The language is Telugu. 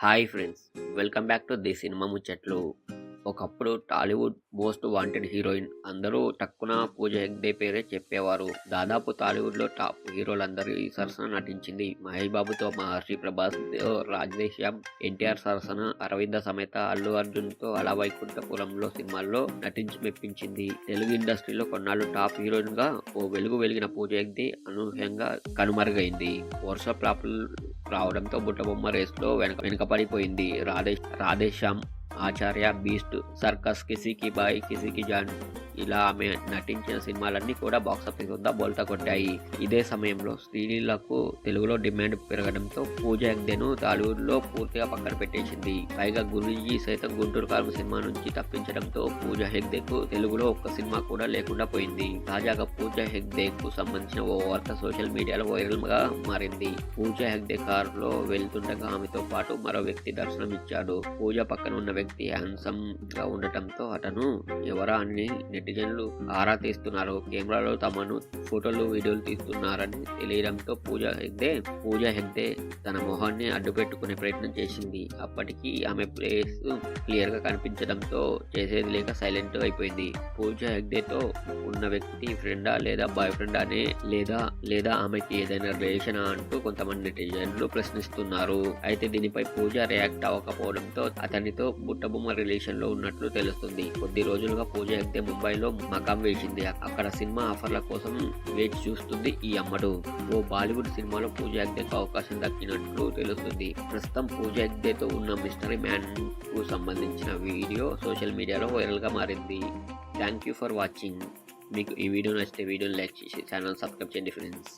Hi friends, welcome back to the cinema ముచ్చట్లు. ఒకప్పుడు టాలీవుడ్ మోస్ట్ వాంటెడ్ హీరోయిన్ అందరూ టక్కున పూజ హెగ్డే పేరే చెప్పేవారు. దాదాపు టాలీవుడ్ లో టాప్ హీరోలందరూ ఈ సరసన నటించింది. మహేష్ బాబుతో మహర్షి, ప్రభాస్ తో రాజేశ్యామ్, ఎన్టీఆర్ సరసన అరవింద సమేత అల్లు అర్జున్ తో అలా వైకుంఠపురంలో సినిమాల్లో నటించి మెప్పించింది. తెలుగు ఇండస్ట్రీలో కొన్నాళ్ళు టాప్ హీరోయిన్ గా ఓ వెలుగు వెలిగిన పూజ హెగ్డే అనూహ్యంగా కనుమరుగైంది. వరుస ఫ్లాపులు రావడంతో బుట్టబొమ్మ రేస్లో వెనుకపడిపోయింది. రాధేశ్యామ్, ఆచార్య, బీస్ట్, సర్కస్, కిసీకి బాయ్, కిసీకి జాన్ ఇలా ఆమె నటించిన సినిమాలన్నీ కూడా బాక్సాఫీస్ వద్ద బోల్తా కొట్టాయి. ఇదే సమయంలో శ్రీలీలకు తెలుగులో డిమాండ్ పెరగడంతో పూజ హెగ్డేను టాలీవుడ్ లో పూర్తిగా పక్కన పెట్టేసింది. పైగా గురూజీ సైతం గుంటూరు కారం సినిమా నుంచి తప్పించడంతో పూజ హెగ్డేకు తెలుగులో ఒక్క సినిమా కూడా లేకుండా పోయింది. తాజాగా పూజ హెగ్డేకు సంబంధించిన ఓ వార్త సోషల్ మీడియాలో వైరల్ గా మారింది. పూజ హెగ్డే కారులో వెళ్తుండగా ఆమెతో పాటు మరో వ్యక్తి దర్శనమిచ్చాడు. పూజ పక్కన ఉన్న వ్యక్తి హ్యాండ్సమ్ గా ఉండటంతో అతను ఎవరా అని నెటిజన్లు ఆరా తీస్తున్నారు. కెమెరాలో తమను ఫోటోలు, వీడియోలు తీస్తున్నారని తెలియడంతో పూజ హెగ్డే తన మొహాన్ని అడ్డుపెట్టుకునే ప్రయత్నం చేసింది. అప్పటికి ఆమె ప్లేస్ క్లియర్ గా కనిపించడంతో చేసేది లేక సైలెంట్ అయిపోయింది. పూజ హెగ్డేతో ఉన్న వ్యక్తి ఫ్రెండా లేదా బాయ్ ఫ్రెండ్ అనే లేదా ఆమెకి ఏదైనా రిలేషన్ అంటూ కొంతమంది నెటిజన్లు ప్రశ్నిస్తున్నారు. అయితే దీనిపై పూజ రియాక్ట్ అవ్వకపోవడంతో అతనితో బుట్టబొమ్మ రిలేషన్ లో ఉన్నట్లు తెలుస్తుంది. కొద్ది రోజులుగా పూజ హెగ్డే ముంబైలో మకాం వేసింది. అక్కడ సినిమా ఆఫర్ల కోసం వేచి చూస్తుంది ఈ అమ్మడు. ఓ బాలీవుడ్ సినిమాలో పూజ హెగ్డేకు అవకాశం దక్కినట్లు తెలుస్తుంది. ప్రస్తుతం పూజ హెగ్డేతో ఉన్న మిస్టరీ మ్యాన్ కు సంబంధించిన వీడియో సోషల్ మీడియాలో వైరల్ గా మారింది. Thank you for watching. మీకు ఈ వీడియో నచ్చితే వీడియోని లైక్ చేసి ఛానల్ సబ్స్క్రైబ్ చేయండి ఫ్రెండ్స్.